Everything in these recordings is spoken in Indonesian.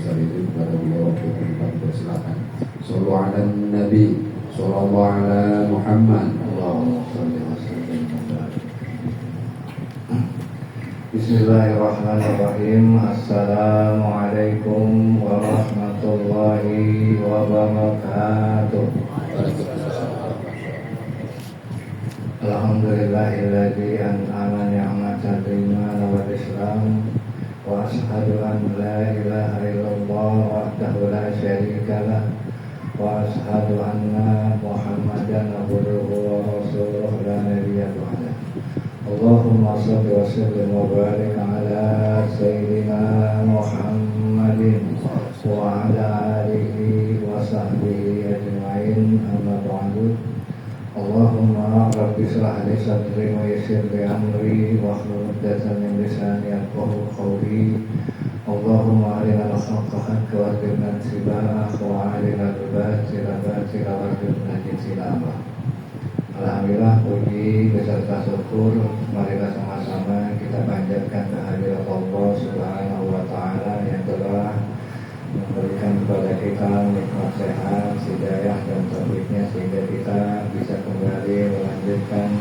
sekali itu kepada beliau untuk kita persilakan. Sallu ala Nabi, sallallahu ala Muhammad. Allahumma shalli wa sallim. Bismillahirrahmanirrahim. Assalamualaikum warahmatullahi wabarakatuh. Alhamdulillahilladzi an'ama ni'matan iman wal Islam wa asyhadu an la ilaha illallah wahdahu la syarika lah wa asyhadu anna Muhammadan abduhu wa rasuluhu la nabiyya ba'dah. Allahumma shalli wa sallim wa barik ala sayyidina Muhammadin wa ala alihi wa sahbihi ajma'in, amma ba'du. Allahumma rabbi shrah li sadri wa yassir li amri wahlul 'uqdatam min lisani yafqahu qawli. Allahumma arinal haqqa haqqan warzuqna ittiba'ah wa arinal batila batila warzuqna ijtinabah. Alhamdulillah, puji beserta syukur marilah sama-sama kita panjatkan kehadirat Allah Subhanahu wa taala yang telah memberikan kepada kita nikmat sehat, hidayah dan taufiknya sehingga kita bisa kembali melanjutkan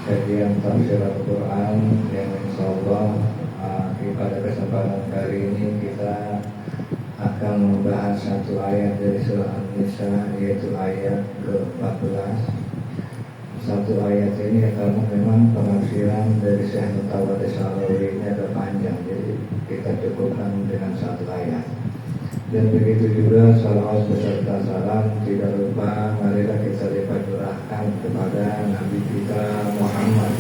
kajian tafsir Al-Quran yang insyaallah pada kesempatan kali ini kita akan membahas satu ayat dari surah An-Nisa, yaitu ayat ke-14. Satu ayat ini karena memang penafsiran dari Syekh Mutawatir Salawi ini agak panjang, jadi kita cukupkan dengan satu ayat. Dan begitu juga salawat beserta salam tidak lupa marilah kita lipat curahkan kepada Nabi kita Muhammad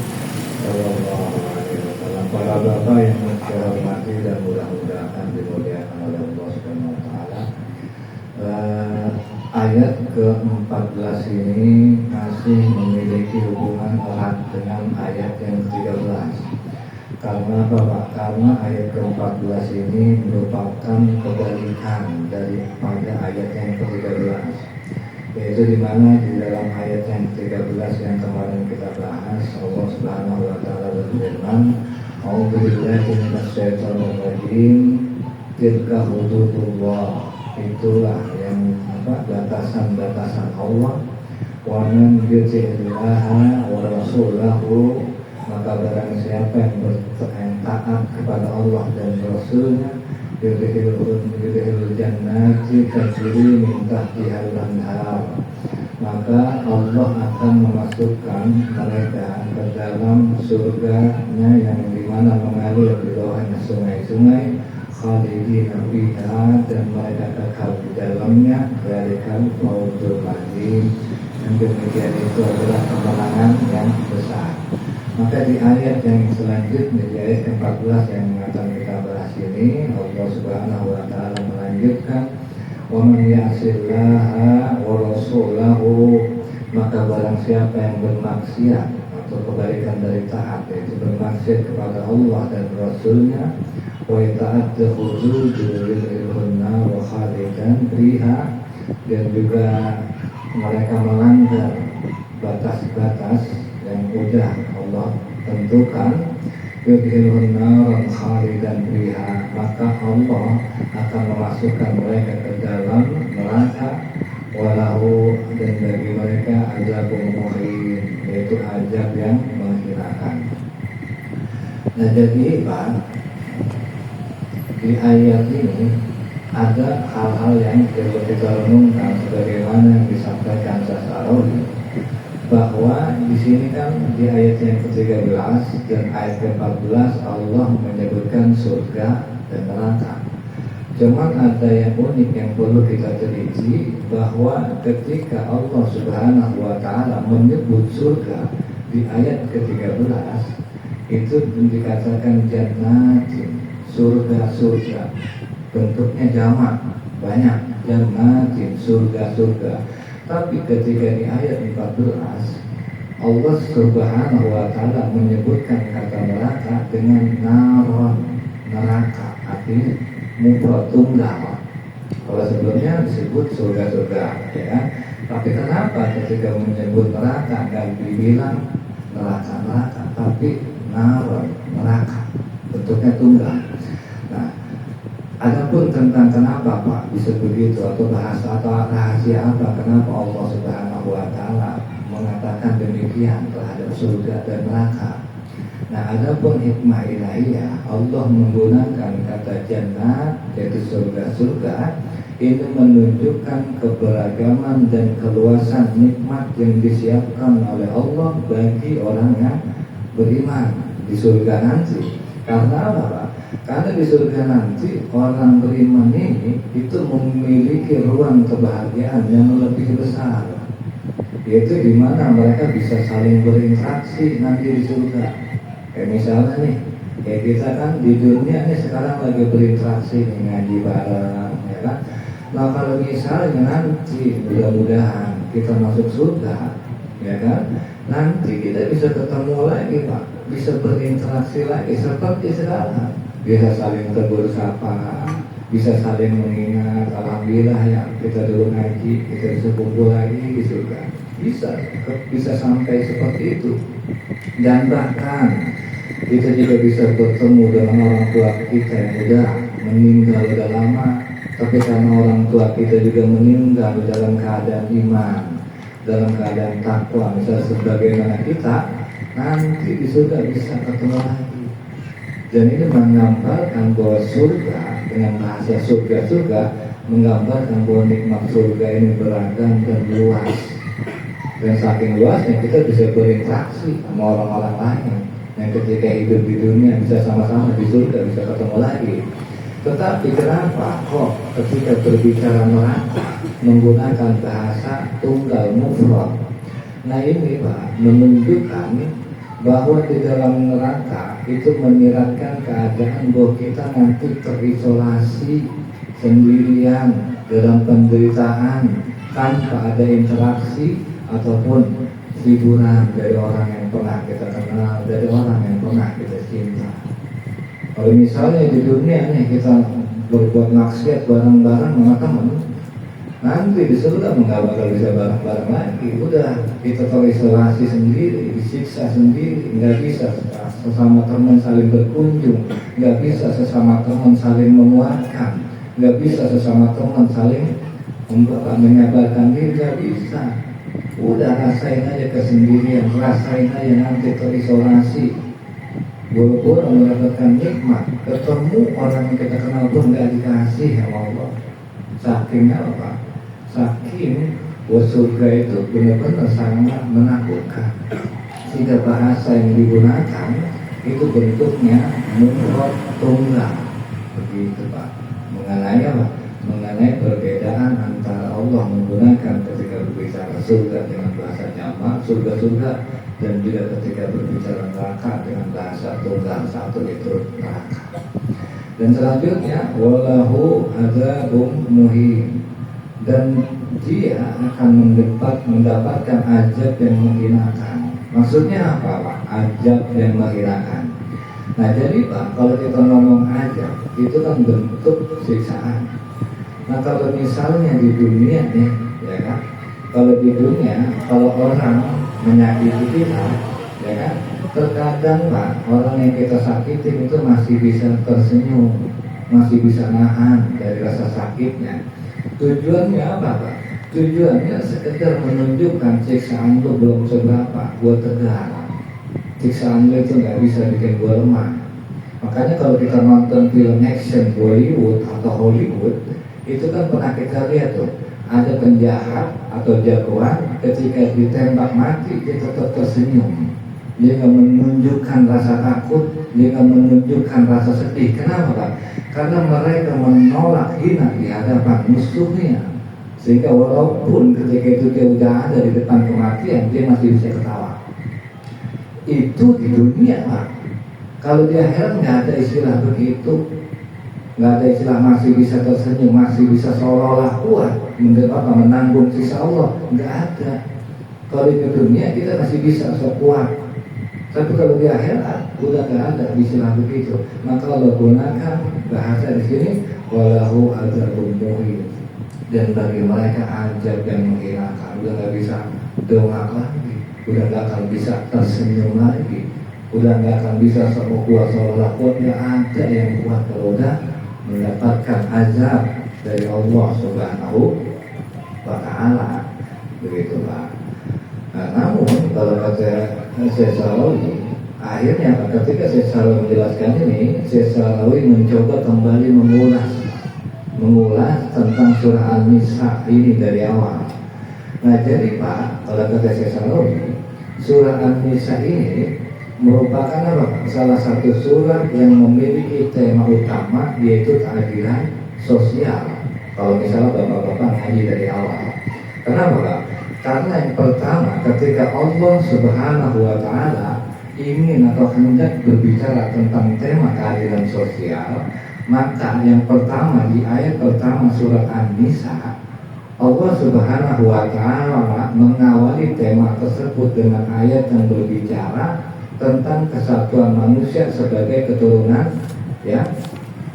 Sallallahu Alaihi Wasallam. Para bapak yang saya hormati dan mudah-mudahan dimuliakan oleh Allah Subhanahu Wa Taala. Ayat ke-14 ini masih memiliki hubungan erat dengan ayat yang ke-13. Karena apa Pak? Karena ayat ke-14 ini merupakan kebalikan daripada ayat yang ke-13, yaitu di mana di dalam ayat yang ke-13 yang kemarin kita bahas, Allah Subhanahu wa taala berfirman, "A'udzubillahi minasyaitonir rajim, tilka hududullah." Itulah yang batasan-batasan Allah. Wa man yuti'illaha wa rasulahu, maka barang siapa yang taat kepada Allah dan Rasulnya, yudkhilul jannati tajri min tahtihal anhar, maka Allah akan memasukkan mereka ke dalam surganya yang dimana mengalir di bawahnya sungai-sungai, khalidina fiha, dan mereka kekal di dalamnya, dzalikal fawzul azim. Yang demikian itu adalah kemenangan yang besar. Maka di ayat yang selanjutnya, di ayat ke-14 yang akan kita bahas ini, Allah Subhanahu wa taala melanjutkan, "Wa man ya'sillaha wa rasulahu," maka barang siapa yang bermaksiat atau kebalikan dari taat, yaitu bermaksiat kepada Allah dan Rasulnya, wa ta'adda hududahunna wa khalidan fiha, dan juga mereka melanggar batas-batas yang sudah Allah tentukan, yudkhilun naran khalidan fiha, maka Allah akan memasukkan mereka ke dalam neraka, walahu, dan bagi mereka azabun muhin, yaitu azab yang menghinakan. Nah, jadi Pak, di ayat ini ada hal-hal yang perlu kita renungkan sebagaimana yang disampaikan Sasarawi, bahwa di sini kan di ayat yang ke-13 dan ayat ke-14 Allah menyebutkan surga dan neraka. Cuman ada yang unik yang perlu kita teliti, bahwa ketika Allah Subhanahu wa taala menyebut surga di ayat ke-13 itu dikatakan jannatin, surga-surga, bentuknya jamak, banyak, jannatin, surga-surga. Tapi ketika di ayat 14 Allah Subhanahu wa taala menyebutkan kata neraka dengan naron, neraka, artinya mufrad tunggal. Kalau sebelumnya disebut surga-surga, ya kan? Tapi kenapa ketika menyebut neraka nggak dibilang neraka-neraka, tapi naron, neraka, bentuknya tunggal. Nah, Adapun tentang kenapa Pak bisa begitu atau bahasa atau rahasia apa kenapa Allah Subhanahu wa taala mengatakan demikian terhadap surga dan neraka. Nah, adapun hikmah ilahiyah, Allah menggunakan kata jannah yaitu surga-surga itu menunjukkan keberagaman dan keluasan nikmat yang disiapkan oleh Allah bagi orang yang beriman di surga nanti. Karena apa Pak? Karena di surga nanti orang beriman ini itu memiliki ruang kebahagiaan yang lebih besar, yaitu di mana mereka bisa saling berinteraksi nanti di surga. Kayak misalnya nih, kayak kita kan di dunia ini sekarang lagi berinteraksi nih, ngaji bareng, ya kan? Nah kalau misalnya nanti mudah-mudahan kita masuk surga, ya kan? Nanti kita bisa ketemu lagi Pak, bisa berinteraksi lagi seperti sekarang, bisa saling tegur sapa, bisa saling mengingat. Alhamdulillah ya kita dulu ngaji, kita bisa kumpul lagi di surga, bisa sampai seperti itu. Dan bahkan kita juga bisa bertemu dengan orang tua kita yang udah meninggal udah lama, tapi karena orang tua kita juga meninggal dalam keadaan iman, dalam keadaan takwa, misalnya sebagaimana kita, nanti di surga bisa ketemu lagi. Dan ini menggambarkan bahwa surga, dengan bahasa surga-surga, menggambarkan bahwa nikmat surga ini beragam dan luas. Dan saking luasnya kita bisa berinteraksi sama orang-orang lain yang ketika hidup di dunia bisa sama-sama di surga, bisa ketemu lagi. Tetapi kenapa kok ketika berbicara neraka menggunakan bahasa tunggal mufrad? Nah ini Pak menunjukkan bahwa di dalam neraka itu menyiratkan keadaan bahwa kita nanti terisolasi sendirian dalam penderitaan tanpa ada interaksi ataupun hiburan dari orang yang pernah kita kenal, dari orang yang pernah kita cinta. Kalau misalnya di dunia nih kita berbuat maksiat bareng-bareng sama teman, nanti di surga nggak bakal bisa bareng-bareng lagi. Udah kita terisolasi sendiri, disiksa sendiri, nggak bisa sesama teman saling berkunjung, nggak bisa sesama teman saling memuatkan, nggak bisa sesama teman saling menyabarkan diri, nggak bisa. Udah rasain aja kesendirian, rasain aja nanti terisolasi. Walaupun mendapatkan nikmat, ketemu orang yang kita kenal pun nggak dikasih sama Allah. Saking apa? Saking bahwa surga itu benar-benar sangat menakutkan. Sehingga bahasa yang digunakan itu bentuknya mufrad tunggal. Begitu Pak. Mengenai apa? Mengenai perbedaan antara Allah menggunakan ketika berbicara surga dengan bahasa jamak, surga-surga, dan juga ketika berbicara neraka dengan bahasa tunggal, satu itu neraka. Dan selanjutnya walahu adzabun muhin, dan dia akan mendapatkan azab yang menghinakan. Maksudnya apa Pak? Azab yang menghinakan. Nah jadi Pak, kalau kita ngomong azab itu kan bentuk siksaan. Nah kalau misalnya di dunia nih, ya kan, kalau di dunia, kalau orang menyakiti kita, ya kan, terkadang Pak, orang yang kita sakitin itu masih bisa tersenyum, masih bisa nahan dari rasa sakitnya. Tujuannya apa Pak? Tujuannya sekedar menunjukkan siksaan itu belum seberapa, gua tegar. Siksaan itu nggak bisa bikin gua lemah. Makanya kalau kita nonton film action Bollywood atau Hollywood, itu kan pernah kita lihat tuh, ada penjahat atau jagoan ketika ditembak mati dia tetap tersenyum. Dia nggak menunjukkan rasa takut, dia nggak menunjukkan rasa sedih. Kenapa Pak? Karena mereka menolak hina di hadapan musuhnya. Sehingga walaupun ketika itu dia udah ada di depan kematian, dia masih bisa ketawa. Itu di dunia Pak. Kalau di akhirat nggak ada istilah begitu. Nggak ada istilah masih bisa tersenyum, masih bisa seolah-olah kuat menanggung sisa Allah. Nggak ada. Kalau di dunia kita masih bisa sok kuat, tapi kalau di akhirat udah nggak ada istilah begitu. Maka Allah gunakan bahasa di sini walahu adzabun muhin, dan bagi mereka azab yang menghinakan. Udah nggak bisa dongak lagi, udah nggak akan bisa tersenyum lagi, udah nggak akan bisa sok kuat seolah-olah kuat. Nggak ada yang kuat kalau udah mendapatkan azab dari Allah Subhanahu wa Ta'ala, begitulah. Nah, namun kalau kata Syekh Sarawi, akhirnya ketika Syekh Sarawi menjelaskan ini, Syekh Sarawi mencoba kembali mengulas tentang surah An-Nisa ini dari awal. Nah, jadi Pak, kalau kata Syekh Sarawi, surah An-Nisa ini merupakan apa? Salah satu surah yang memiliki tema utama, yaitu keadilan sosial. Kalau misalnya bapak-bapak ngaji dari awal, kenapa Pak? Karena yang pertama, ketika Allah Subhanahu wa Ta'ala ingin atau hendak berbicara tentang tema keadilan sosial, maka yang pertama di ayat pertama surat An-Nisa, Allah Subhanahu wa Ta'ala mengawali tema tersebut dengan ayat yang berbicara tentang kesatuan manusia sebagai keturunan, ya,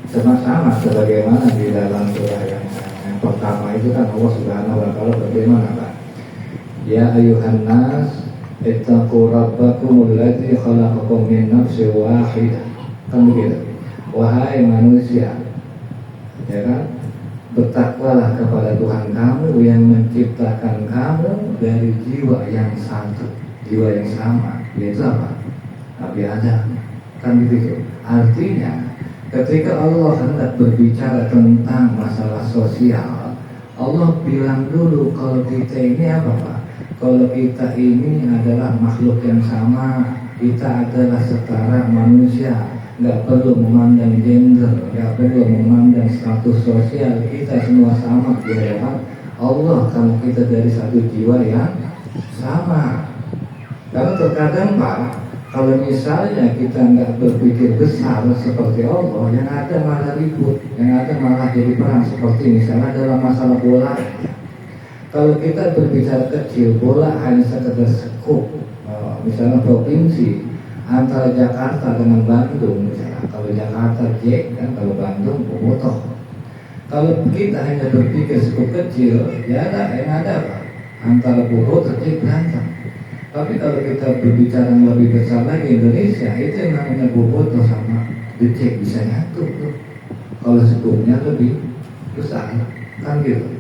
sama-sama sebagaimana di dalam surah yang pertama itu kan Allah Subhanahu wa Ta'ala bagaimana Pak? Ya ayuhan nas ittaqu rabbakumul ladzi khalaqakum min nafsin wahidah. Kan begitu. Wahai manusia, ya kan, bertakwalah kepada Tuhan kamu yang menciptakan kamu dari jiwa yang satu, jiwa yang sama, yaitu apa? Nabi Adam. Kan begitu. Artinya ketika Allah hendak berbicara tentang masalah sosial, Allah bilang dulu kalau kita ini apa Pak? Kalau kita ini adalah makhluk yang sama, kita adalah setara manusia, nggak perlu memandang gender, nggak perlu memandang status sosial, kita semua sama di hadapan Allah kalau kita dari satu jiwa yang sama. Karena terkadang Pak, kalau misalnya kita nggak berpikir besar seperti Allah, yang ada malah ribut, yang ada malah jadi perang seperti misalnya dalam masalah bola. Kalau kita berbicara kecil, bola hanya sekedar sekup, misalnya provinsi antara Jakarta dengan Bandung, misalnya kalau Jakarta J kan, kalau Bandung Bobotoh. Kalau kita hanya berpikir sekup kecil, ya yang ada apa? Antara Bobotoh J berantem. Tapi kalau kita berbicara yang lebih besar lagi Indonesia, itu yang namanya Bobotoh sama J bisa nyatu tuh. Kalau sekupnya lebih besar, kan gitu.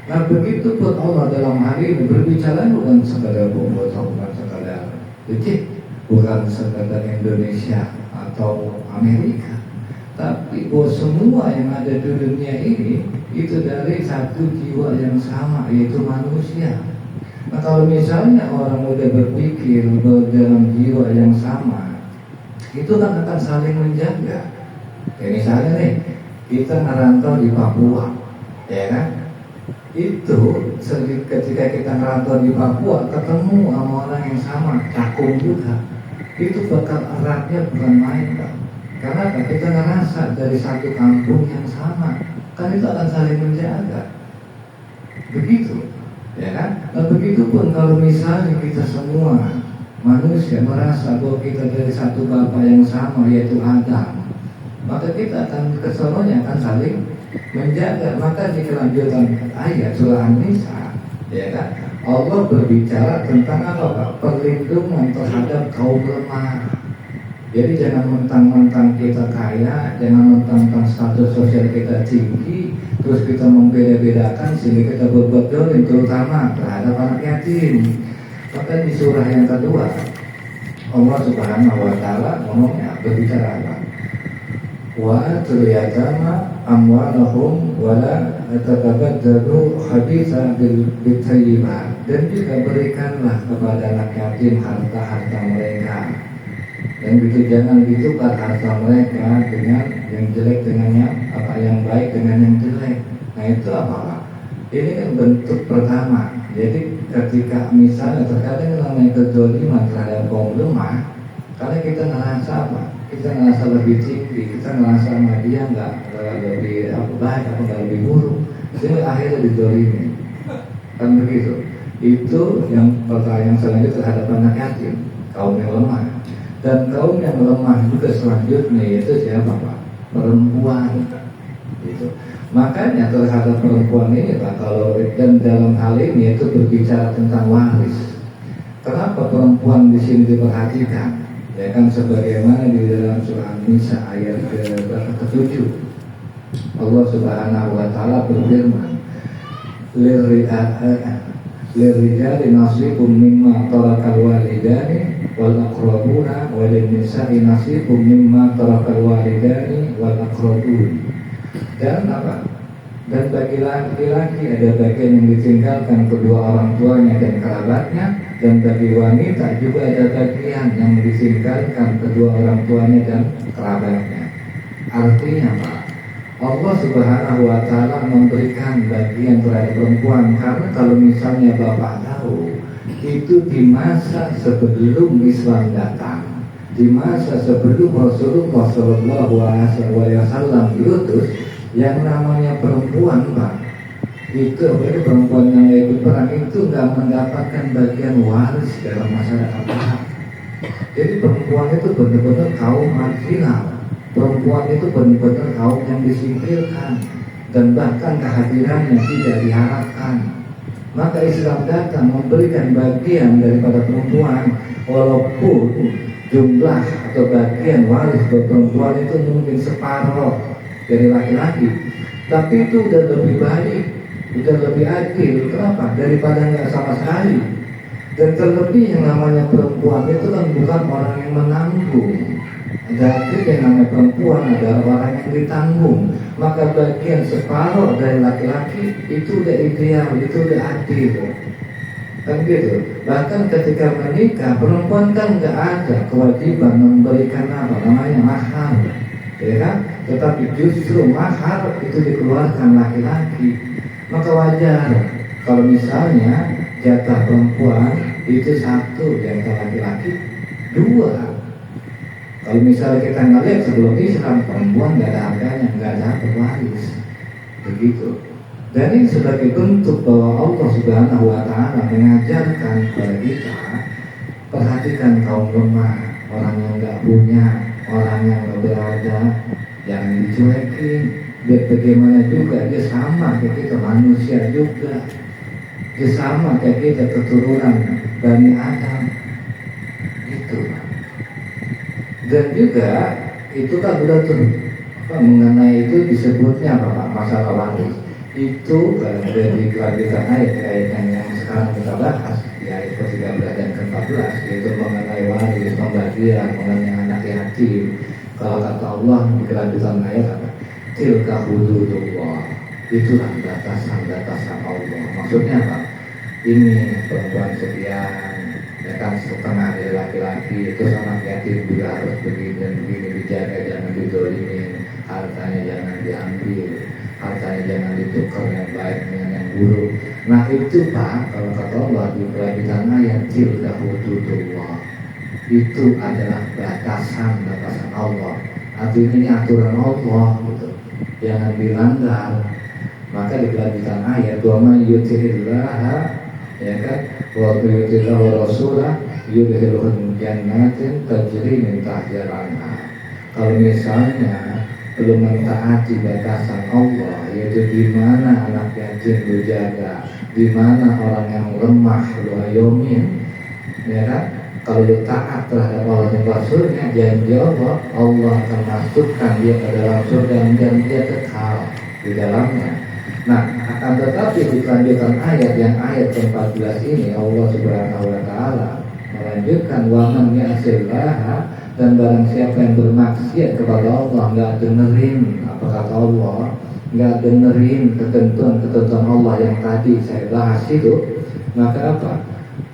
Nah begitu pun Allah dalam hari ini berbicara bukan sekadar Bobotoh, bukan sekadar Becik, bukan sekadar Indonesia atau Amerika, tapi bahwa semua yang ada di dunia ini itu dari satu jiwa yang sama, yaitu manusia. Nah kalau misalnya orang udah berpikir dalam jiwa yang sama, itu kan akan saling menjaga. Kayak misalnya nih, kita ngerantau di Papua, ya kan? Itu ketika kita ngerantau di Papua ketemu sama orang yang sama, cakung juga, itu bakal eratnya bukan main Pak. Karena kita ngerasa dari satu kampung yang sama, kan itu akan saling menjaga. Begitu, ya kan? Nah begitu pun kalau misalnya kita semua manusia merasa bahwa kita dari satu bapa yang sama, yaitu Adam, maka kita akan keseluruhannya akan saling menjaga. Maka di kelanjutan ayat surah An-Nisa, ya kan, Allah berbicara tentang apa Pak? Perlindungan terhadap kaum lemah. Jadi jangan mentang-mentang kita kaya, jangan mentang-mentang status sosial kita tinggi, terus kita membeda-bedakan sehingga kita berbuat dolim, terutama terhadap anak yatim. Maka di surah yang kedua Allah Subhanahu wa Ta'ala ngomongnya berbicara apa? Wa atul-yatama amwalahum wala tatabaddalu khabitha bil-thayyibat. Dan juga berikanlah kepada anak yatim harta-harta mereka, dan itu jangan ditukar harta mereka dengan yang jelek dengan yang baik dengan yang jelek. Nah itu apa? Ini kan bentuk pertama. Jadi ketika misalnya terkadang namanya kezaliman terhadap kaum lemah, karena kita ngerasa apa? Kita ngerasa lebih tinggi, kita ngerasa sama dia nggak lebih baik atau nggak lebih buruk, sehingga akhirnya dizalimi. Kan begitu. Itu yang pertanyaan selanjutnya terhadap anak yatim, kaum yang lemah. Dan kaum yang lemah juga selanjutnya yaitu siapa Pak? Perempuan. Gitu. Makanya terhadap perempuan ini Pak, kalau dan dalam hal ini itu berbicara tentang waris. Kenapa perempuan di sini diperhatikan? Ya kan sebagaimana di dalam surah An-Nisa ayat ke-7. Allah Subhanahu wa taala berfirman, "Lirijali nasibum mimma tarakal walidani wal aqrabuna wa lin-nisa'i nasibum mimma tarakal walidani wal aqrabun." Dan apa? Dan bagi laki-laki ada bagian yang ditinggalkan kedua orang tuanya dan kerabatnya, dan bagi wanita juga ada bagian yang ditinggalkan kedua orang tuanya dan kerabatnya. Artinya apa? Allah Subhanahu wa taala memberikan bagian terhadap perempuan, karena kalau misalnya Bapak tahu itu di masa sebelum Islam datang, di masa sebelum Rasulullah Shallallahu Alaihi Wasallam diutus, yang namanya perempuan, Pak, itu perempuan yang ikut perang itu nggak mendapatkan bagian waris dalam masyarakat Arab. Jadi perempuan itu benar-benar kaum marginal. Perempuan itu benar-benar kaum yang disingkirkan, dan bahkan kehadirannya tidak diharapkan. Maka Islam datang memberikan bagian daripada perempuan, walaupun jumlah atau bagian waris perempuan itu mungkin separuh dari laki-laki, tapi itu udah lebih baik, udah lebih adil. Kenapa? Daripada nggak sama sekali. Dan terlebih yang namanya perempuan itu kan bukan orang yang menanggung. Jadi yang namanya perempuan adalah orang yang ditanggung. Maka bagian separuh dari laki-laki itu udah ideal, itu udah adil, kan gitu. Bahkan ketika menikah, perempuan kan nggak ada kewajiban memberikan apa namanya mahar, ya kan? Tetapi justru mahar itu dikeluarkan laki-laki. Maka wajar kalau misalnya jatah perempuan itu satu, jatah laki-laki dua. Kalau misalnya kita ngelihat sebelum Islam, perempuan nggak ada harganya, nggak ada waris, begitu. Dan ini sebagai bentuk bahwa Allah Subhanahu wa taala mengajarkan kepada kita, perhatikan kaum lemah, orang yang nggak punya, orang yang nggak berada, jangan dicuekin. Biar bagaimana juga dia sama kayak kita, manusia juga, dia sama kayak kita, keturunan Bani Adam, itu. Dan juga itu kan udah tuh mengenai itu disebutnya apa Pak, masalah waris itu dari kelanjutan ayat yang sekarang kita bahas di ayat ke-13 dan ke-14, yaitu mengenai waris, pembagian, mengenai anak yatim. Kalau kata Allah di kelanjutan ayat apa? Tilka hududullah, itulah batasan-batasan Allah. Maksudnya apa? Ini perempuan sekian, ya kan, setengah dari laki-laki, itu anak yatim juga harus begini dan begini, dijaga, jangan didolimin, hartanya jangan diambil, hartanya jangan ditukar yang baik dengan yang buruk. Nah itu Pak, kalau kata Allah di kelanjutan ayat, tilka hududullah, itu adalah batasan Allah. Artinya ini aturan Allah gitu, jangan dilanggar. Maka di kelanjutan ayat, wa man yuti'illaha, ya kan, wa yuti'illah wa rasulah yudkhilhum jannatin tajri min tahtiha al-anhar. Kalau misalnya belum mentaati batasan Allah, yaitu di mana anak yatim lu jaga, di mana orang yang lemah lu ayomin, ya kan? Kalau lu taat terhadap Allah dan Rasulnya, janji Allah akan masukkan dia ke dalam surga dan dia kekal di dalamnya. Nah, akan tetapi di kelanjutan ayat yang ayat ke-14 ini, Allah Subhanahu wa taala melanjutkan, wa man ya'sillaha, dan barang siapa yang bermaksiat kepada Allah, nggak dengerin apa kata Allah, nggak dengerin ketentuan Allah yang tadi saya bahas itu, maka apa?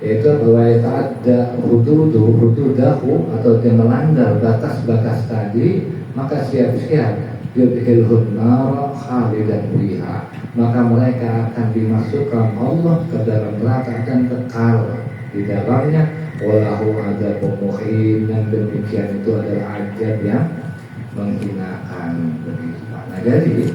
Yaitu bahwa ada hududahu, atau dia melanggar batas-batas tadi, maka siap-siap yudkhilhun nar khalidan fiha, maka mereka akan dimasukkan Allah ke dalam neraka dan kekal di dalamnya. Walahu adzabun muhin, yang demikian itu adalah azab yang menghinakan. Nah jadi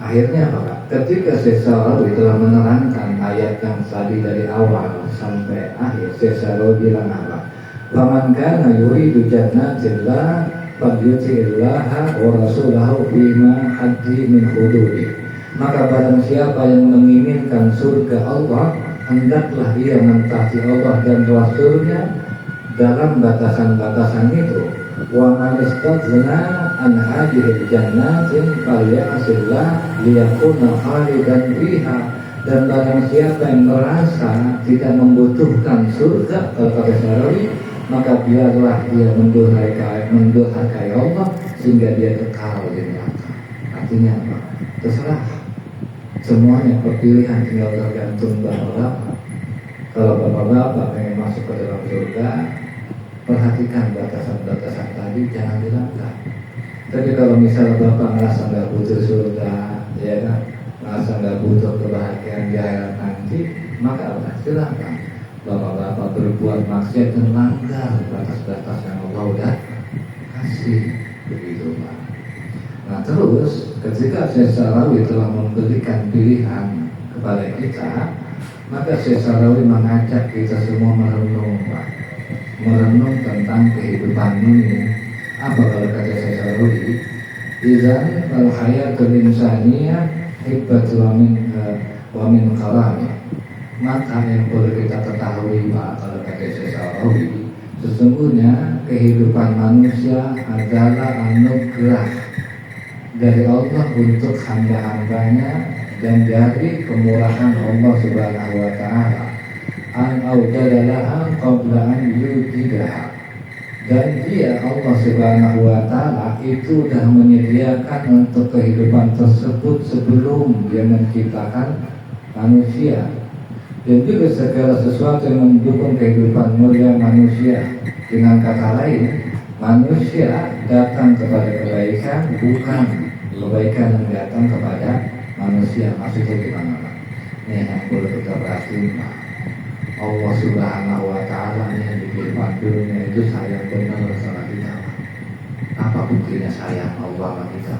akhirnya apa? Ketika Sesarawi telah menerangkan ayat yang tadi dari awal sampai akhir, Sesarawi bilang apa? Faman kana yuridu jannatillah falyuti'illaha wa rasulahu bima haddi min hududi. Maka barang siapa yang menginginkan surga Allah, hendaklah ia mentaati Allah dan Rasulnya dalam batasan-batasan itu. Wa man istadzna an hadhihi jannatin falyahsillah liyakuna khalidan fiha. Dan barang siapa yang merasa tidak membutuhkan surga, kalau kata Syarawi, maka biarlah dia mendurhakai Allah sehingga dia kekal di neraka. Artinya apa? Terserah. Semuanya pilihan, tinggal tergantung bapak-bapak. Kalau bapak-bapak pengen masuk ke dalam surga, perhatikan batasan-batasan tadi, jangan dilanggar. Tapi kalau misalnya bapak merasa nggak butuh surga, ya kan, merasa nggak butuh kebahagiaan di akhirat nanti, maka silakan bapak-bapak berbuat maksiat dan langgar batas-batas yang Allah udah kasih, begitu Pak. Nah terus ketika Syekh Sarawi telah memberikan pilihan kepada kita, maka Syekh Sarawi mengajak kita semua merenung Pak, merenung tentang kehidupan ini. Apa kalau kata Syekh Sarawi? Izan al-hayatul insaniyah hibbat wa min karami. Maka yang perlu kita ketahui Pak, kalau kata Syekh Sarawi, sesungguhnya kehidupan manusia adalah anugerah dari Allah untuk hamba-hambanya dan dari kemurahan Allah Subhanahu wa taala. An aujadalaha qabla an yujidaha. Dan dia Allah Subhanahu wa taala itu sudah menyediakan untuk kehidupan tersebut sebelum dia menciptakan manusia. Dan juga segala sesuatu yang mendukung kehidupan mulia manusia. Dengan kata lain, manusia datang kepada kebaikan, bukan kebaikan yang datang kepada manusia. Maksudnya gimana Pak? Ini yang perlu kita perhatiin Pak. Allah Subhanahu wa taala yang di kehidupan dunia itu sayang benar sama kita. Apa buktinya sayang Allah sama kita?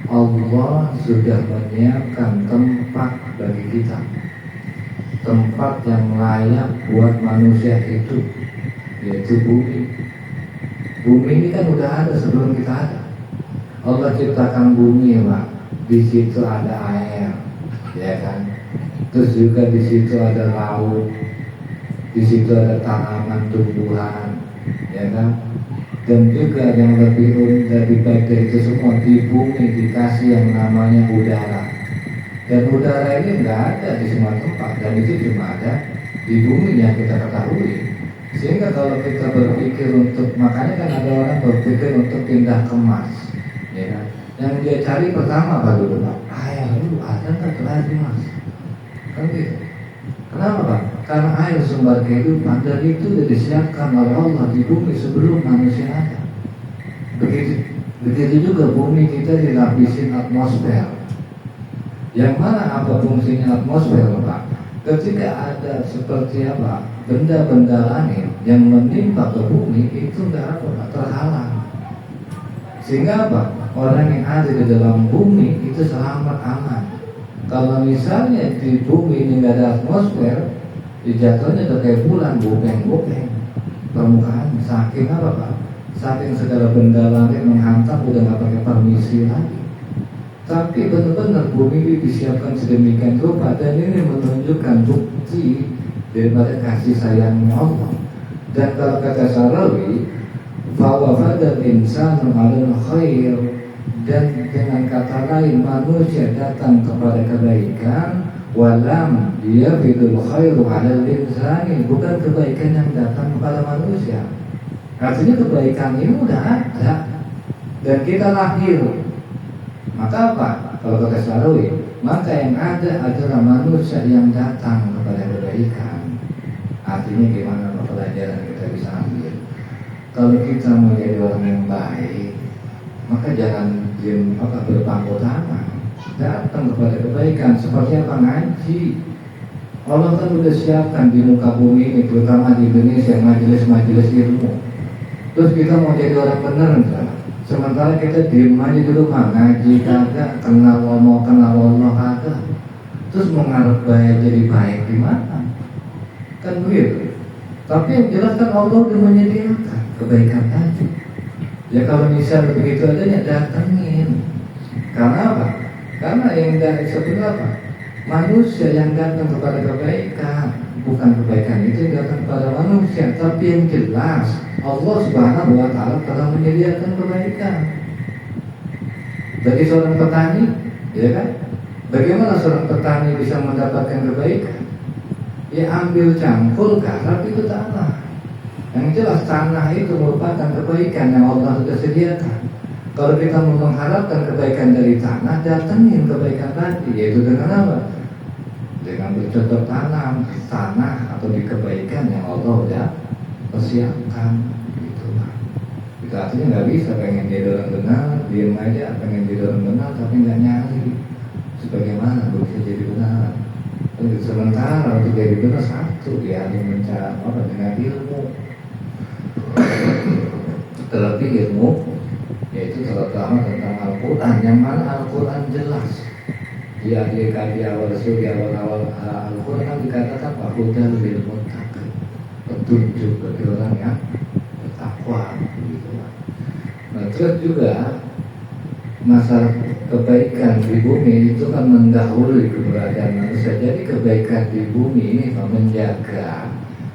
Allah sudah menyiapkan tempat bagi kita, tempat yang layak buat manusia hidup, yaitu bumi. Bumi ini kan udah ada sebelum kita ada. Allah ciptakan bumi Pak, di situ ada air, ya kan? Terus juga di situ ada laut, di situ ada tanaman tumbuhan, ya kan? Dan juga yang lebih baik dari itu semua, di bumi dikasih yang namanya udara. Dan udara ini nggak ada di semua tempat, dan itu cuma ada di bumi yang kita ketahui. Sehingga kalau kita berpikir untuk, makanya kan ada orang berpikir untuk pindah ke Mars, ya kan? Yang dia cari pertama apa dulu Pak? Air dulu, ada nggak air di Mars? Kan gitu. Kenapa Pak? Karena air sumber kehidupan, dan itu sudah disiapkan oleh Allah di bumi sebelum manusia ada. Begitu juga bumi kita dilapisin atmosfer. Yang mana apa fungsinya atmosfer Pak? Ketika ada seperti apa benda-benda langit yang menimpa ke bumi, itu nggak terhalang. Sehingga apa? Orang yang ada di dalam bumi itu selamat aman. Kalau misalnya di bumi ini nggak ada atmosfer, jatuhnya udah kayak bulan, bopeng-bopeng permukaan. Saking apa Pak? Saking segala benda langit menghantam, udah nggak pakai permisi lagi. Tapi benar-benar bumi ini disiapkan sedemikian rupa, dan ini menunjukkan bukti daripada kasih sayangnya Allah. Dan kalau kata Sarawi, fawafadal insanu alal khair, dan dengan kata lain manusia datang kepada kebaikan, walam dia bidul khairu alal insani, bukan kebaikan yang datang kepada manusia. Artinya kebaikan ini udah ada dan kita lahir. Maka apa? Kalau kata Sarawi, maka yang ada adalah manusia yang datang kepada kebaikan. Artinya gimana pelajaran kita bisa ambil? Kalau kita mau jadi orang yang baik, maka jangan diam berpangku tangan, datang kepada kebaikan. Seperti apa? Ngaji. Allah kan sudah siapkan di muka bumi ini, terutama di Indonesia, majelis-majelis ilmu. Terus kita mau jadi orang benar enggak? Sementara kita diem aja di rumah, ngaji kagak, kenal Allah kagak. Terus mau ngarep baik jadi baik gimana? Kan begitu. Tapi yang jelas kan Allah sudah menyediakan kebaikan tadi. Ya kalau misalnya begitu adanya, datangin. Karena apa? Karena yang dari sebelah apa? Manusia yang datang kepada kebaikan, bukan kebaikan itu yang datang kepada manusia, tapi yang jelas Allah Subhanahu wa taala telah menyediakan kebaikan. Jadi seorang petani, ya kan? Bagaimana seorang petani bisa mendapatkan kebaikan? Ya ambil campur garap itu tanah. Yang jelas tanah itu merupakan kebaikan yang Allah sudah sediakan. Kalau kita mau mengharapkan kebaikan dari tanah, datangin kebaikan tadi, yaitu dengan apa? Dengan bercocok tanam tanah atau di kebaikan yang Allah sudah persiapkan. Itulah. Itu artinya nggak bisa pengen jadi orang benar, diam aja, pengen jadi orang benar tapi nggak nyari. Sebagaimana bisa jadi benar. Sementara untuk jadi benar satu, ya harus mencari apa dengan ilmu. Terlebih ilmu yaitu terutama tentang Al-Quran, yang mana Al-Quran jelas. Di awal Al-Quran kan dikatakan hudan lil muttaqin, petunjuk bagi orang yang bertakwa. Nah, terus juga masalah kebaikan di bumi itu kan mendahului keberadaan manusia. Jadi kebaikan di bumi ini menjaga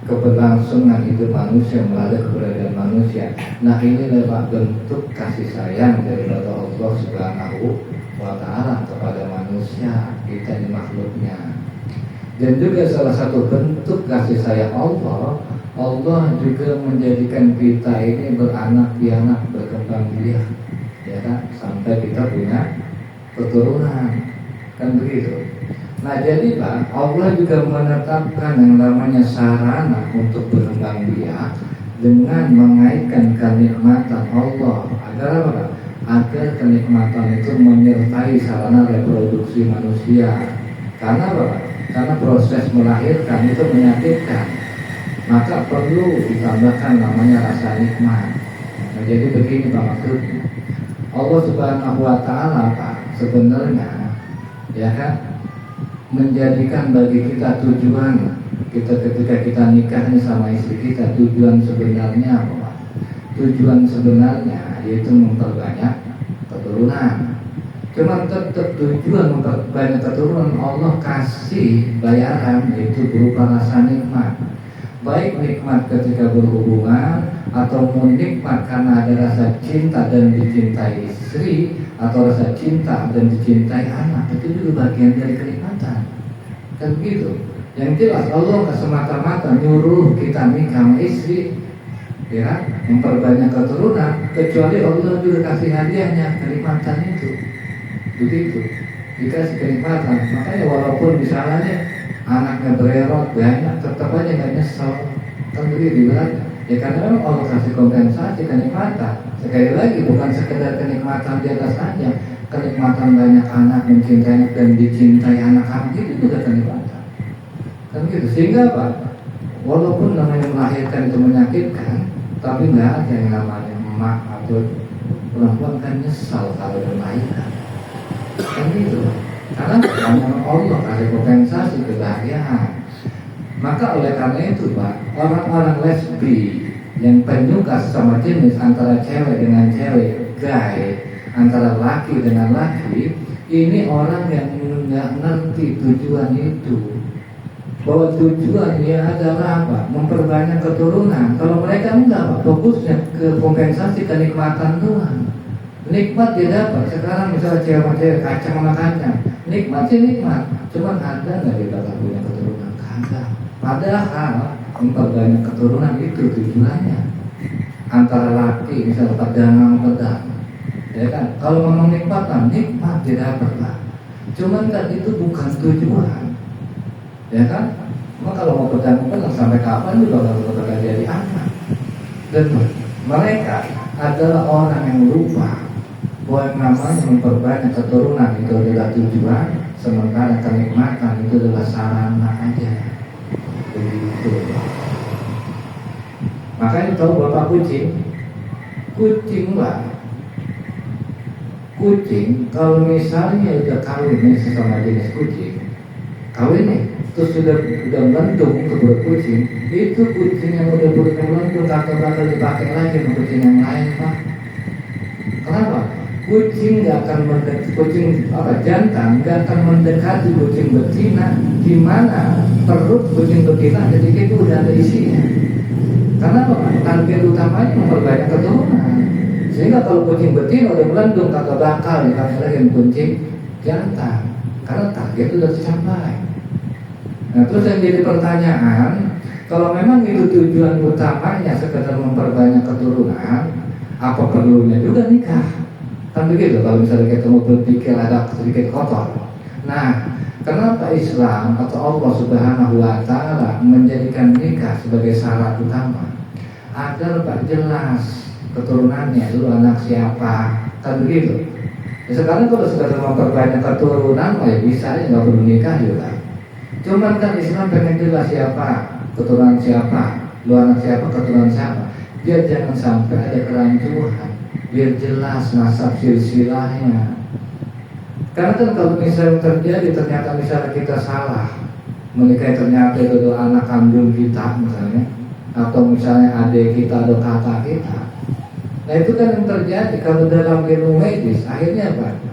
keberlangsungan hidup manusia melalui keberadaan manusia. Nah, ini adalah bentuk kasih sayang dari Allah Subhanahu wa Ta'ala kepada manusia, kita ini makhluknya. Dan juga salah satu bentuk kasih sayang Allah juga menjadikan kita ini beranak pianak, berkembang biak, ya kan, sampai kita punya keturunan, kan begitu. Nah, jadi Pak, Allah juga menetapkan yang namanya sarana untuk berkembang biak dengan mengaitkan kenikmatan Allah agar apa? Agar kenikmatan itu menyertai sarana reproduksi manusia. Karena apa? Karena proses melahirkan itu menyakitkan, maka perlu ditambahkan namanya rasa nikmat. Nah, jadi begini Pak maksudnya, Allah Subhanahu wa Ta'ala Pak sebenarnya, ya kan, menjadikan bagi kita tujuan kita ketika kita nikah nih sama istri kita, tujuan sebenarnya apa? Tujuan sebenarnya yaitu memperbanyak keturunan. Cuma tetap tujuan memperbanyak keturunan Allah kasih bayaran yaitu berupa rasa nikmat. Baik nikmat ketika berhubungan atau nikmat karena ada rasa cinta dan dicintai istri, atau rasa cinta dan dicintai anak, itu juga bagian dari kenikmatan. Kan begitu. Yang jelas Allah nggak semata-mata nyuruh kita nikah sama istri, ya, memperbanyak keturunan, kecuali Allah juga kasih hadiahnya kenikmatan itu. Begitu, dikasih kenikmatan. Makanya walaupun misalnya anaknya bererot banyak, tetap aja nggak nyesel. Kan begitu berarti. Ya karena memang Allah kasih kompensasi kenikmatan. Sekali lagi bukan sekedar kenikmatan di atas aja, kenikmatan banyak anak mencintai dan dicintai anak-anak itu juga kenikmatan. Kan gitu. Sehingga apa? Walaupun namanya melahirkan itu menyakitkan, tapi nggak ada yang namanya emak atau perempuan kan nyesal kalau melahirkan. Kan gitu. Karena memang Allah kasih kompensasi kebahagiaan. Maka oleh karena itu Pak, orang-orang lesbi yang penyuka sesama jenis antara cewek dengan cewek, gay, antara laki dengan laki, ini orang yang nggak ngerti tujuan itu. Bahwa tujuannya adalah apa? Memperbanyak keturunan. Kalau mereka enggak Pak, fokusnya ke kompensasi kenikmatan doang. Nikmat dia dapat. Sekarang misalnya cewek kacang sama kacang, nikmat sih nikmat. Cuman ada nggak dia bakal punya keturunan? Kagak. Padahal memperbanyak keturunan itu tujuannya. Antara laki misalnya pedang pedang, ya kan? Kalau ngomong nikmatan, nikmat dia dapat Pak. Cuman kan itu bukan tujuan, ya kan? Maka kalau mau pedang sampai kapan juga nggak bakal jadi anak. Dan mereka adalah orang yang lupa bahwa yang namanya memperbanyak keturunan itu adalah tujuan, sementara kenikmatan itu adalah sarana aja. Begitu. Makanya tahu bapak kucing Pak, kucing kalau misalnya udah kawin nih sesama jenis kucing, kawin nih, terus udah melentung ke belut kucing, itu kucing yang udah belut melentung kagak bakal dipakai lagi sama kucing yang lain Pak. Kenapa? Kucing nggak akan jantan nggak akan mendekati kucing betina, di mana perut kucing betina ketika itu udah ada isinya. Karena apa? Target utamanya memperbanyak keturunan. Sehingga kalau kucing betina udah melendung kagak bakal dikasih kucing jantan, karena target sudah tercapai. Nah terus yang jadi pertanyaan, kalau memang itu tujuan utamanya sekedar memperbanyak keturunan, apa perlunya juga nikah? Kan begitu kalau misalnya kita mau berpikir ada sedikit kotor. Nah, kenapa Islam atau Allah Subhanahu wa Ta'ala menjadikan nikah sebagai syarat utama? Agar Pak jelas keturunannya, dulu anak siapa, kan begitu. Ya, sekarang kalau sudah memperbanyak keturunan, ya bisa aja nggak perlu nikah juga. Cuman kan Islam pengen jelas siapa, keturunan siapa, lu anak siapa, keturunan siapa, biar jangan sampai ada kerancuan, biar jelas nasab silsilahnya. Karena kan kalau misalnya terjadi ternyata misalnya kita salah menikah, ternyata itu adalah anak kandung kita misalnya, atau misalnya adik kita atau kakak kita. Nah itu kan yang terjadi kalau dalam ilmu medis, akhirnya apa?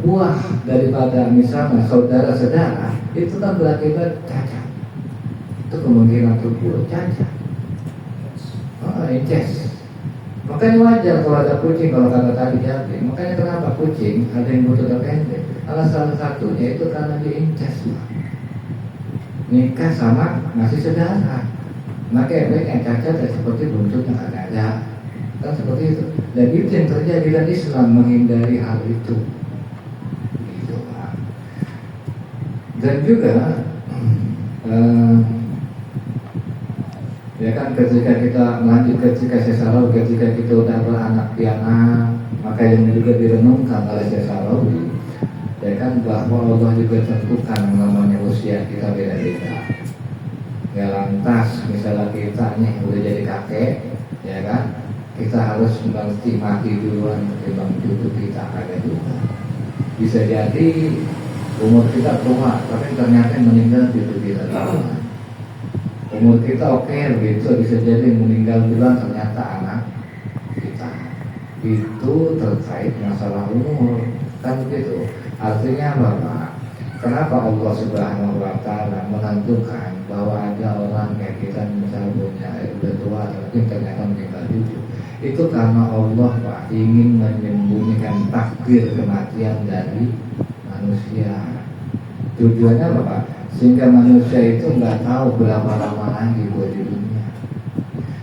Buah daripada misalnya saudara-saudara itu kan berakibat cacat. Itu kemungkinan tubuh cacat. Inces. Makanya wajar kalau ada kucing, kalau kata tadi jadi. Makanya kenapa kucing ada yang butuh terpendek? Salah satunya itu karena diinces. Nikah sama masih saudara. Maka yang cacat seperti buntutnya ada. Kan seperti itu. Dan itu yang terjadi, dan Islam menghindari hal itu. Gitu, Pak. Dan juga ya kan ketika kita melanjut, ketika Sesarawi, ketika kita udah beranak pianak, maka yang juga direnungkan oleh Sesarawi, ya kan bahwa Allah juga tentukan namanya usia kita beda-beda. Ya lantas misalnya kita nih udah jadi kakek, ya kan, kita harus mesti mati duluan ketimbang cucu kita, ada juga. Bisa jadi umur kita tua, tapi ternyata meninggal cucu kita duluan. Umur kita oke begitu, bisa jadi meninggal duluan ternyata anak kita. Itu terkait masalah umur, kan begitu. Artinya apa Pak? Kenapa Allah Subhanahu wa Ta'ala menentukan bahwa ada orang kayak kita misalnya punya udah tua tapi ternyata meninggal cucu? Itu karena Allah Pak ingin menyembunyikan takdir kematian dari manusia. Tujuannya apa Pak? Sehingga manusia itu nggak tahu berapa lama lagi gua di dunia.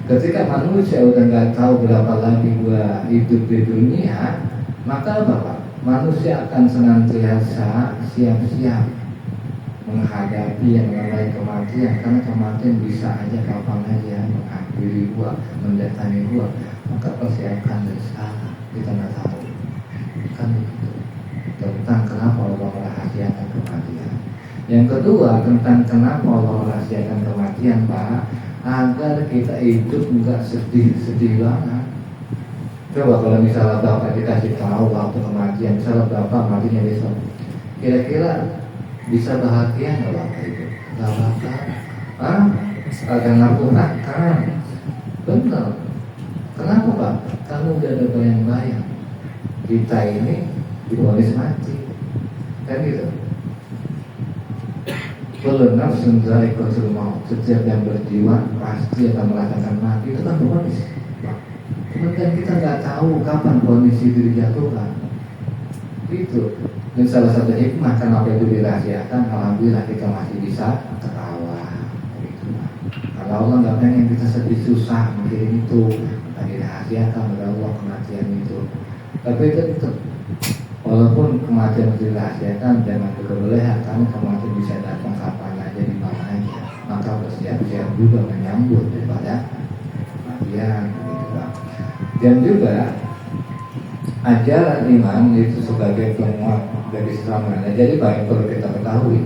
Ketika manusia udah nggak tahu berapa lagi gua hidup di dunia, maka apa Pak? Manusia akan senantiasa siap-siap menghadapi yang namanya kematian, karena kematian bisa aja kapan aja mengakhiri gua, mendatangi gua. Maka persiapkan dari sekarang, kita nggak tahu kan itu tentang kenapa Allah merahasiakan kematian. Yang kedua tentang kenapa Allah merahasiakan kematian Pak, agar kita hidup nggak sedih banget. Coba kalau misalnya Bapak dikasih tahu waktu kematian, misalnya Bapak matinya besok, kira-kira bisa bahagia nggak Bapak itu? Nggak bakal. Agak nafsu makan. Benar. Kenapa Pak? Kamu udah ada bayang-bayang kita ini divonis mati, kan gitu. Kullu nafsin dha'iqatul maut. Setiap yang berjiwa pasti akan merasakan mati. Itu kan vonis. Kemudian kita nggak tahu kapan kondisi itu dijatuhkan. Itu. Dan salah satu hikmah kenapa itu dirahasiakan, alhamdulillah kita masih bisa ketawa. Gitu. Kalau Allah nggak pengen kita sedih susah mikirin itu, nggak dirahasiakan oleh Allah kematian itu. Tapi itu tetap, walaupun kematian itu dirahasiakan, jangan berkebolehan, karena kematian bisa datang kapan aja, di mana aja. Maka bersiap-siap juga menyambut daripada kematian. Dan juga ajaran iman itu sebagai penguat dari Islam. Jadi apa yang perlu kita ketahui,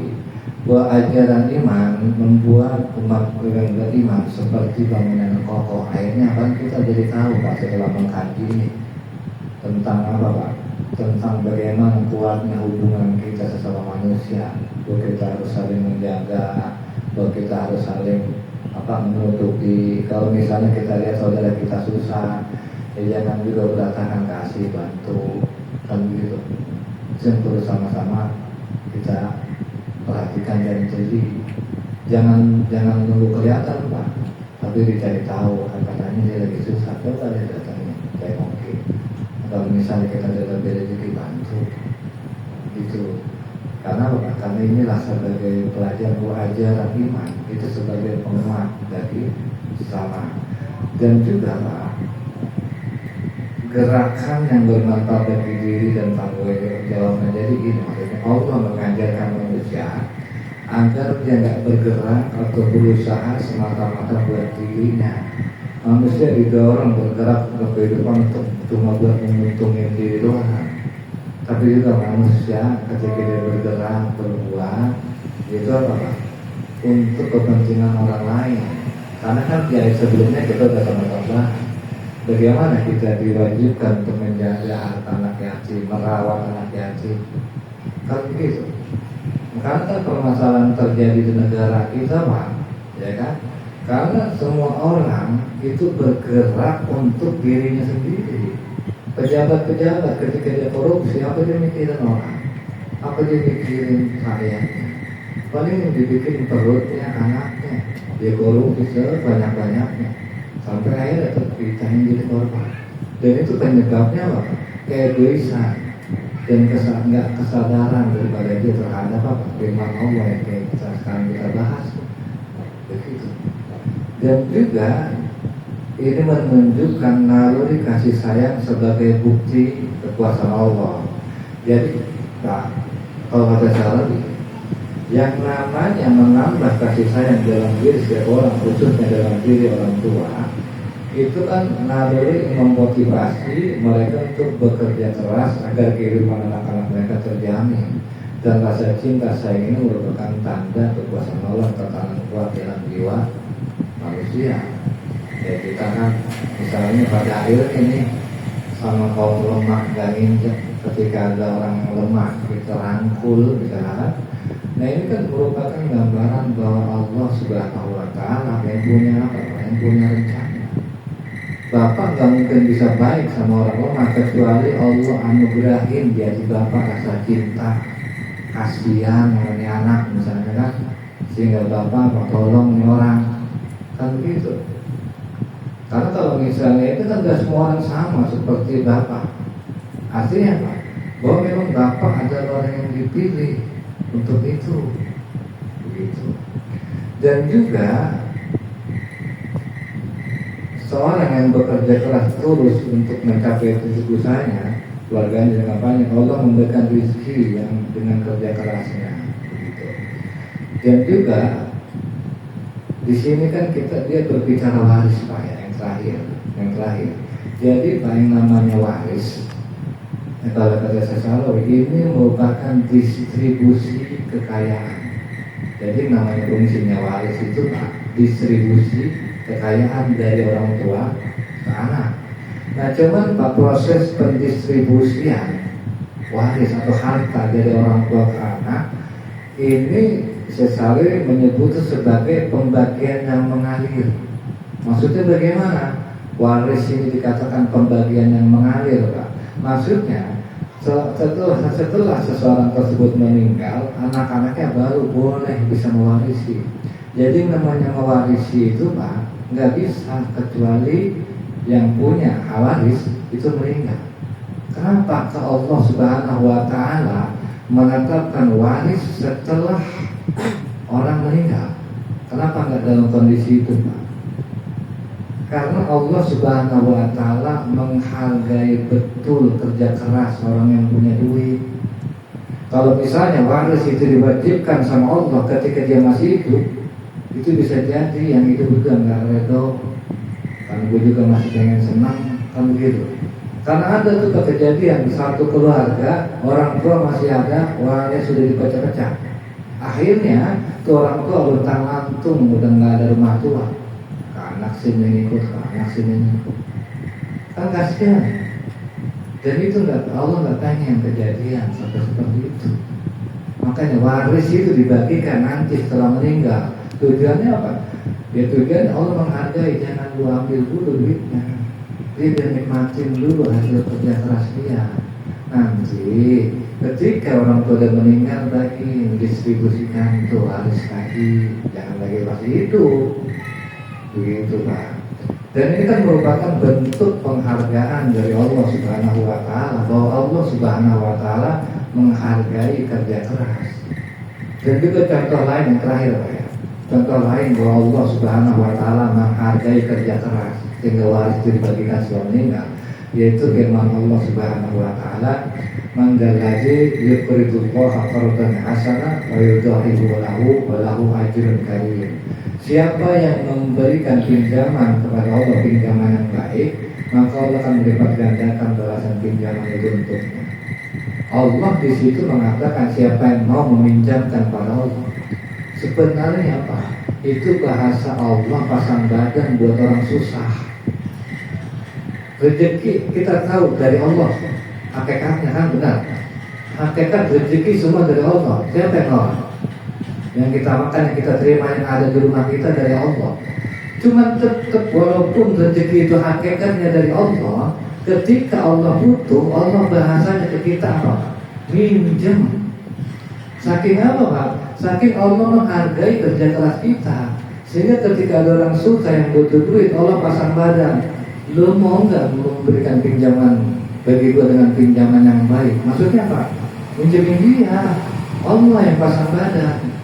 bahwa ajaran iman membuat umat yang beriman seperti bangunan kokoh. Akhirnya kan kita jadi tahu Pak setelah mengkaji ini tentang apa Pak? Tentang bagaimana kuatnya hubungan kita sesama manusia. Bahwa kita harus saling menjaga, bahwa kita harus saling menutupi. Kalau misalnya kita lihat saudara kita susah, ya jangan juga beratakan kasih bantu, kan begitu. Yang perlu sama-sama kita perhatikan dan jadi jangan nunggu kelihatan Pak, tapi dicari tahu katanya dia lagi susah, coba dia datangnya kayak mungkin kalau misalnya kita dalam rezeki bantu itu. Karena apa? Karena inilah sebagai pelajar ajaran iman, itu sebagai penguat dari sama. Dan juga Pak, gerakan yang bermanfaat bagi diri dan tanggung jawabnya. Jadi ini maksudnya Allah mengajarkan manusia agar dia nggak bergerak atau berusaha semata-mata buat dirinya. Manusia didorong bergerak ke kehidupan untuk cuma buat menguntungkan diri doang. Tapi juga manusia ketika dia bergerak, berbuat, itu apa Pak? Untuk kepentingan orang lain. Karena kan di ayat sebelumnya kita sudah sama-sama bagaimana kita diwajibkan untuk menjaga harta anak yatim, merawat anak yatim. Kan begitu. Karena kan permasalahan terjadi di negara kita Pak, ya kan? Karena semua orang itu bergerak untuk dirinya sendiri. Pejabat-pejabat ketika dia korupsi, apa dia mikirin orang? Apa dia mikirin rakyatnya? Paling yang dibikin perutnya, anaknya. Dia korupsi sebanyak-banyaknya sampai akhirnya kita yang jadi korban. Dan itu penyebabnya apa? Keegoisan dan nggak kesadaran daripada dia terhadap apa? Firman Allah yang kayak kita sekarang kita bahas. Begitu. Dan juga ini menunjukkan naluri kasih sayang sebagai bukti kekuasaan Allah. Jadi, Pak, kalau kata saya yang namanya menambah kasih sayang dalam diri setiap orang, khususnya dalam diri orang tua, itu kan naluri memotivasi mereka untuk bekerja keras agar kehidupan anak-anak mereka terjamin. Dan rasa cinta sayang ini merupakan tanda kekuasaan Allah tertanam kuat dalam jiwa manusia. Ya kita kan misalnya pada akhir ini sama kaum lemah dan injek, ketika ada orang lemah kita rangkul misalnya. Nah ini kan merupakan gambaran bahwa Allah Subhanahu wa Ta'ala yang punya apa? Yang punya rencana. Bapak nggak mungkin bisa baik sama orang lemah kecuali Allah anugerahin di hati Bapak rasa cinta, kasihan mengenai anak misalnya kan, sehingga Bapak mau tolong nih orang kan begitu. Karena kalau misalnya itu kan tidak semua orang sama seperti Bapak. Artinya apa? Bahwa memang Bapak adalah orang yang dipilih untuk itu. Begitu. Dan juga seorang yang bekerja keras terus untuk mencapai tujuan usahanya, keluarganya dengan banyak, Allah memberikan rezeki yang dengan kerja kerasnya. Begitu. Dan juga di sini kan dia berbicara waris Pak ya. Yang terakhir. Jadi Pak yang namanya waris, kalau kata saya selalu, ini merupakan distribusi kekayaan. Jadi namanya fungsinya waris itu Pak, distribusi kekayaan dari orang tua ke anak. Nah cuman Pak proses pendistribusian waris atau harta dari orang tua ke anak ini saya menyebut sebagai pembagian yang mengalir. Maksudnya bagaimana? Waris ini dikatakan pembagian yang mengalir Pak. Maksudnya setelah seseorang tersebut meninggal, anak-anaknya baru boleh bisa mewarisi. Jadi namanya mewarisi itu Pak, nggak bisa kecuali yang punya waris itu meninggal. Kenapa? Karena Allah Subhanahu wa Ta'ala menetapkan waris setelah orang meninggal. Kenapa nggak dalam kondisi itu Pak? Karena Allah Subhanahu wa Ta'ala menghargai betul kerja keras orang yang punya duit. Kalau misalnya waris itu diwajibkan sama Allah ketika dia masih hidup, itu bisa jadi yang itu juga nggak redo. Kan gue juga masih pengen senang, kan begitu. Karena ada tuh kejadian satu keluarga, orang tua masih ada, waris sudah dipecah-pecah. Akhirnya tuh orang tua bertang lantung, udah nggak ada rumah tua. Anak sini ikut, anak sini ikut. Kan kasihan. Dan itu Allah nggak pengen kejadian sampai seperti itu. Makanya waris itu dibagikan nanti setelah meninggal. Tujuannya apa? Ya tujuan Allah menghargai, jangan lu ambil dulu duitnya. Dia biar nikmatin dulu hasil kerja keras dia. Nanti ketika orang tua udah meninggal lagi distribusikan tuh waris lagi, jangan lagi masih hidup. Begitu Pak. Dan ini kan merupakan bentuk penghargaan dari Allah Subhanahu wa taala, bahwa Allah Subhanahu wa taala menghargai kerja keras. Dan juga contoh lain yang terakhir, Pak ya. Contoh lain bahwa Allah Subhanahu wa taala menghargai kerja keras sehingga waris itu dibagikan setelah meninggal, yaitu firman Allah Subhanahu wa taala, "Man dzalladzi yuqridullaha qardan hasanah wa yudha'ifu lahu wa lahu ajrun karim." Siapa yang memberikan pinjaman kepada Allah, pinjaman yang baik, maka Allah akan melipat gandakan balasan pinjaman itu untuknya. Allah di situ mengatakan siapa yang mau meminjamkan pada Allah. Sebenarnya apa? Itu bahasa Allah pasang badan buat orang susah. Rezeki kita tahu dari Allah, hakikatnya kan benar. Hakikat rezeki semua dari Allah. Siapa yang mau? Yang kita makan, yang kita terima, yang ada di rumah kita dari Allah. Cuma tetap walaupun rezeki itu hakikatnya dari Allah, ketika Allah butuh, Allah bahasanya ke kita apa? Minjem. Saking apa, Pak? Saking Allah menghargai kerja keras kita, sehingga ketika ada orang susah yang butuh duit, Allah pasang badan. Lo mau nggak memberikan pinjaman bagi gue dengan pinjaman yang baik? Maksudnya apa? Minjemin dia. Allah yang pasang badan.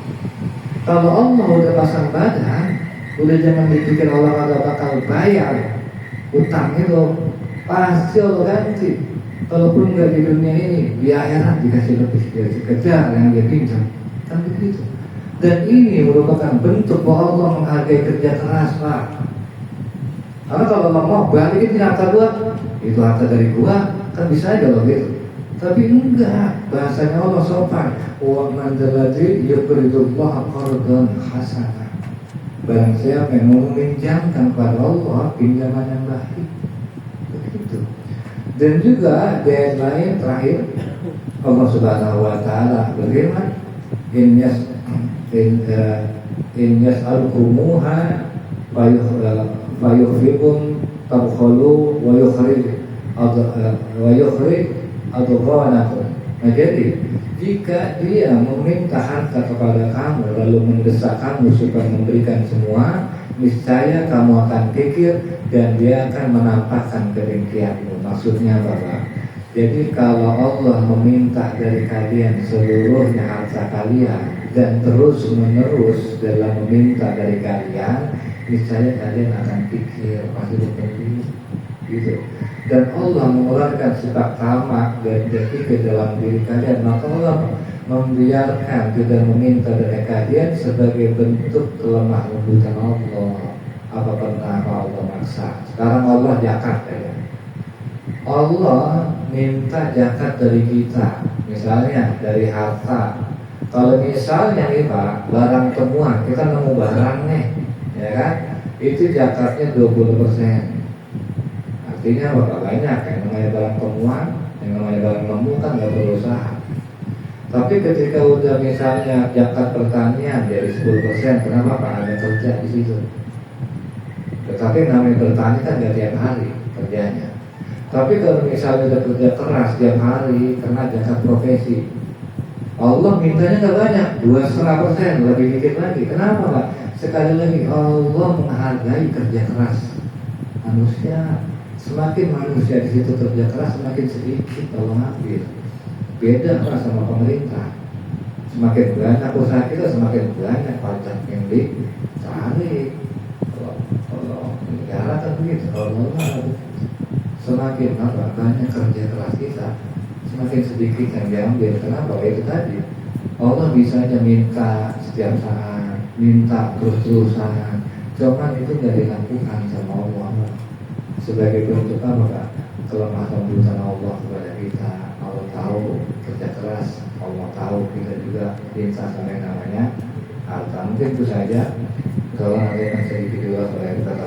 Kalau Allah udah pasang badan, udah jangan dipikir Allah kagak bakal bayar utang itu, pasti Allah ganti. Kalaupun nggak di dunia ini, di akhirat dikasih lebih, dia kejar yang dia pinjam, kan begitu. Dan ini merupakan bentuk bahwa Allah menghargai kerja keras, Pak. Karena kalau Allah mau balikin harta gua, itu harta dari gua, kan bisa aja loh gitu. Tapi enggak, bahasanya Allah sopan. Wa man dzalladzi yuqridullaha qardan hasanah. Barang siapa yang mau meminjamkan kepada Allah pinjaman yang baik, begitu. Dan juga di ayat lain terakhir Allah Subhanahu wa taala berfirman, in yas'alkumuha wa yuhibbukum tabkhalu wa yukhrij adghanakum. Nah, jadi jika dia meminta harta kepada kamu lalu mendesak kamu supaya memberikan semua, niscaya kamu akan pikir dan dia akan menampakkan kedengkianmu. Maksudnya Bapak, jadi kalau Allah meminta dari kalian seluruhnya harta kalian dan terus menerus dalam meminta dari kalian, niscaya kalian akan pikir pasti lebih gitu. Dan Allah mengeluarkan sifat tamak dan dengki ke dalam diri kalian, maka Allah membiarkan tidak meminta dari kalian sebagai bentuk kelemah lembutan Allah. Apa pernah Allah maksa? Sekarang Allah zakat ya. Allah minta zakat dari kita, misalnya dari harta. Kalau misalnya nih Pak, barang temuan, kita nemu barang nih, ya kan? Itu zakatnya 20%. Artinya Bapak banyak yang namanya barang temuan, yang namanya barang nemu kan nggak berusaha. Tapi ketika udah misalnya zakat pertanian dari 10%, kenapa Pak? Ada kerja di situ. Tetapi namanya bertani kan nggak tiap hari kerjanya. Tapi kalau misalnya udah kerja keras tiap hari, kena zakat profesi. Allah mintanya nggak banyak, 2,5%, lebih dikit lagi. Kenapa Pak? Sekali lagi Allah menghargai kerja keras manusia. Semakin manusia di situ kerja keras, semakin sedikit Allah ambil. Beda Pak sama pemerintah. Semakin banyak usaha kita, semakin banyak pajak yang ditarik. Kalau negara kan begitu, kalau semakin banyak kerja keras kita, semakin sedikit yang diambil. Kenapa? Itu tadi Allah bisa aja minta setiap saat, minta terus-terusan, cuman itu nggak dilakukan sama Allah. Sebagai bentuk apa Pak? Kelemah lembutan Allah kepada kita. Allah tahu kerja keras, Allah tahu kita juga minta sama yang namanya harta. Mungkin itu saja. Kalau ada yang sedikit juga, saya kata